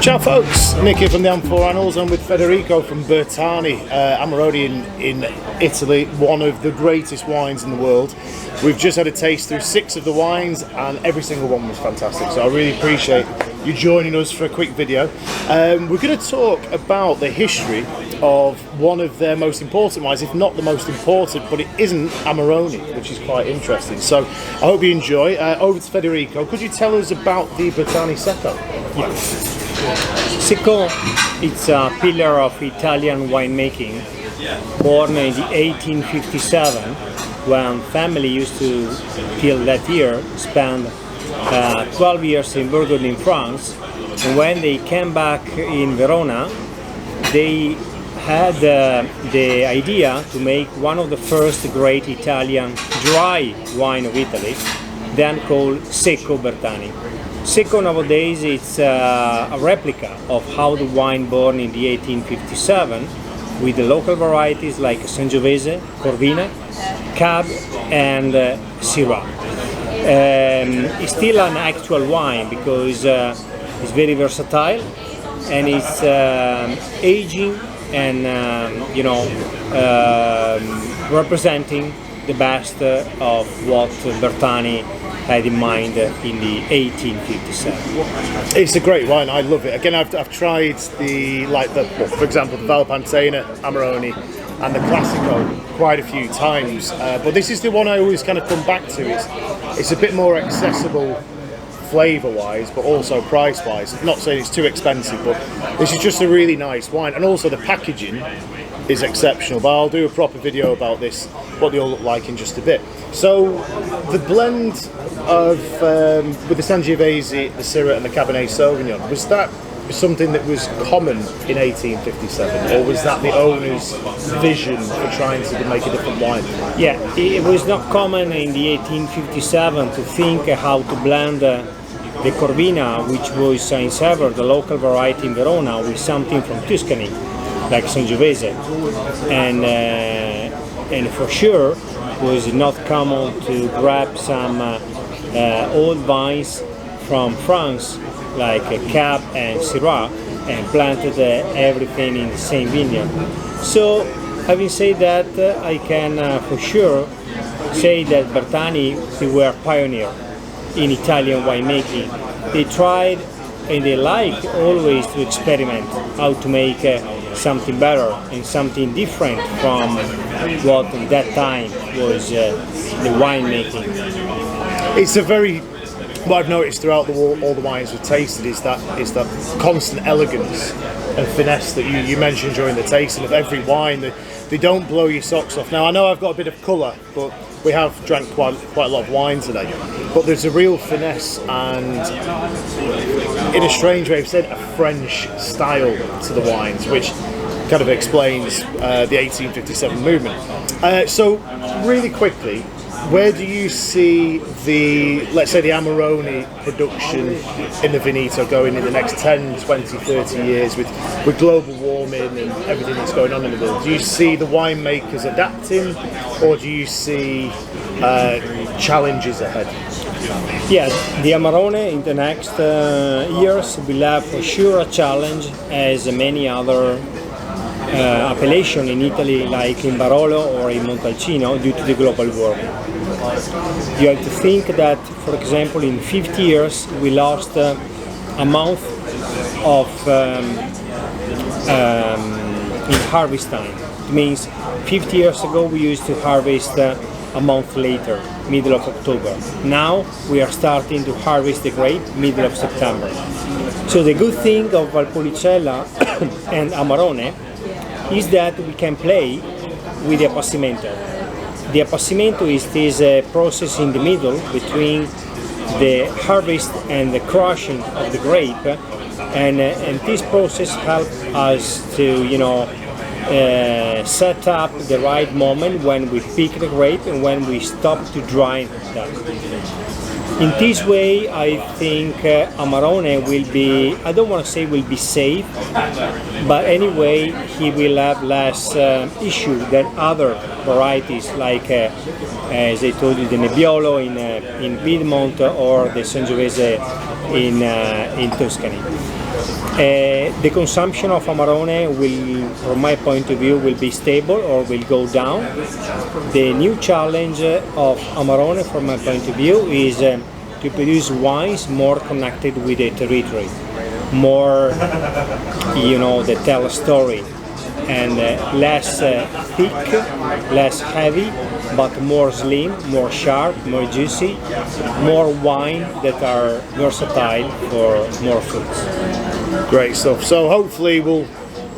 Ciao folks, Nick here from the Amphora Annals. I'm with Federico from Bertani, Amarone in Italy, one of the greatest wines in the world. We've just had a taste through 6 of the wines and every single one was fantastic, so I really appreciate you joining us for a quick video. We're going to talk about the history of one of their most important wines, if not the most important, but it isn't Amarone, which is quite interesting. So I hope you enjoy. Over to Federico, could you tell us about the Bertani Secco? Yes. Secco, it's a pillar of Italian winemaking, born in the 1857, when family used to, till that year, spend 12 years in Burgundy in France, and when they came back in Verona, they had the idea to make one of the first great Italian dry wine of Italy, then called Secco Bertani. Secco nowadays it's a replica of how the wine born in the 1857 with the local varieties like Sangiovese, Corvina, Cab and Syrah. It's still an actual wine because it's very versatile and it's aging and representing the best of what Bertani had in mind in the 1857. It's a great wine. I love it. Again, I've tried for example, the Valpantena, Amarone, and the Classico quite a few times. But this is the one I always kind of come back to. It's a bit more accessible flavour-wise, but also price-wise. I'm not saying it's too expensive, but this is just a really nice wine, and also the packaging is exceptional. But I'll do a proper video about this, what they all look like in just a bit. So the blend of with the Sangiovese, the Syrah and the Cabernet Sauvignon, was that something that was common in 1857, or was that the owner's vision for trying to make a different wine? Yeah, it was not common in the 1857 to think how to blend the Corvina, which was in Severo, the local variety in Verona, with something from Tuscany, like Sangiovese, and for sure was not common to grab some old vines from France, like Cab and Syrah, and planted everything in the same vineyard. So, having said that, I can for sure say that Bertani, they were pioneer in Italian winemaking. They tried and they liked always to experiment how to make something better and something different from what at that time was the winemaking. It's a very, what I've noticed throughout all the wines we've tasted is that constant elegance and finesse that you mentioned during the tasting of every wine. They don't blow your socks off. Now I know I've got a bit of colour, but we have drank quite a lot of wine today. But there's a real finesse and, in a strange way, I've said a French style to the wines, which kind of explains the 1857 movement. So really quickly, where do you see let's say the Amarone production in the Veneto going in the next 10, 20, 30 years with global warming and everything that's going on in the world? Do you see the winemakers adapting, or do you see challenges ahead? Yeah, the Amarone in the next years will have for sure a challenge, as many other appellation in Italy, like in Barolo or in Montalcino, due to the global warming. You have to think that, for example, in 50 years we lost a month of in harvest time. It means 50 years ago we used to harvest a month later, middle of October. Now we are starting to harvest the grape middle of September. So the good thing of Valpolicella and Amarone is that we can play with the appassimento. The appassimento is this process in the middle between the harvest and the crushing of the grape, and this process helps us to set up the right moment when we pick the grape and when we stop to dry them. In this way, I think Amarone will be, I don't want to say will be safe, but anyway, he will have less issue than other varieties like, as I told you, the Nebbiolo in Piedmont or the Sangiovese in Tuscany. The consumption of Amarone will, from my point of view, will be stable or will go down. The new challenge of Amarone, from my point of view, is to produce wines more connected with the territory, more, that tell a story, and less thick, less heavy, but more slim, more sharp, more juicy, more wine that are versatile for more foods. Great stuff. So hopefully we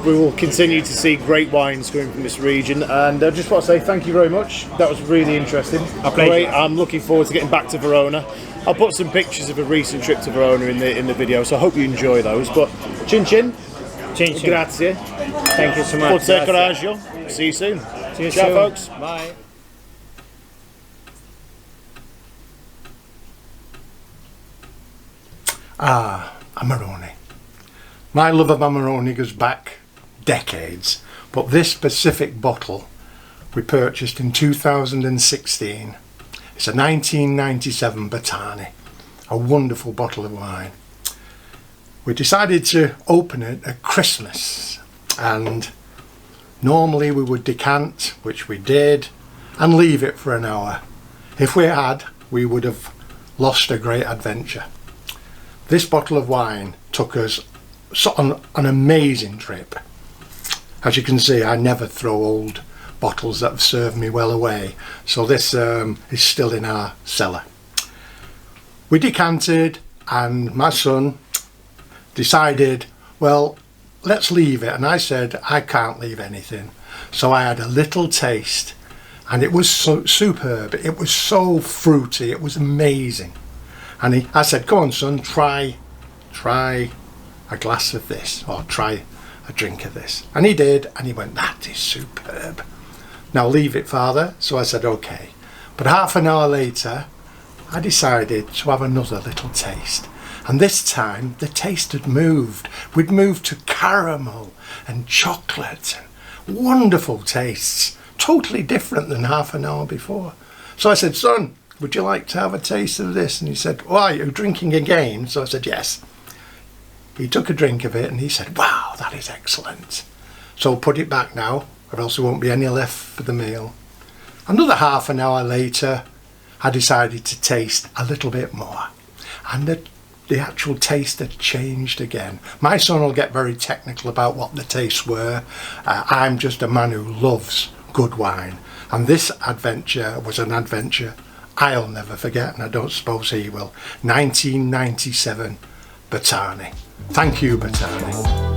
will continue to see great wines coming from this region, and I just want to say thank you very much. That was really interesting. A pleasure. Great. I'm looking forward to getting back to Verona. I'll put some pictures of a recent trip to Verona in the video, so I hope you enjoy those. But chin chin. Chin chin. Grazie. Thank you so much. Forza coraggio. See you soon. See you Ciao, soon. folks. Bye. Amarone. My love of Amarone goes back decades, but this specific bottle we purchased in 2016. It's a 1997 Bertani, a wonderful bottle of wine. We decided to open it at Christmas, and normally we would decant, which we did, and leave it for an hour. If we had, we would have lost a great adventure. This bottle of wine took us on an amazing trip. As you can see, I never throw old bottles that have served me well away, so this is still in our cellar. We decanted, and my son decided, well, let's leave it, and I said I can't leave anything. So I had a little taste, and it was so superb. It was so fruity, it was amazing. And I said, go on son, try a glass of this, or try a drink of this. And he did, and he went, that is superb. Now leave it, father. So I said, okay. But half an hour later, I decided to have another little taste. And this time, the taste had moved. We'd moved to caramel and chocolate and wonderful tastes, totally different than half an hour before. So I said, son, would you like to have a taste of this? And he said, well, are you drinking again? So I said, yes. He took a drink of it and he said, wow, that is excellent. So put it back now, or else there won't be any left for the meal. Another half an hour later, I decided to taste a little bit more. And the actual taste had changed again. My son will get very technical about what the tastes were. I'm just a man who loves good wine. And this adventure was an adventure I'll never forget, and I don't suppose he will. 1997 Bertani. Thank you, Bertani.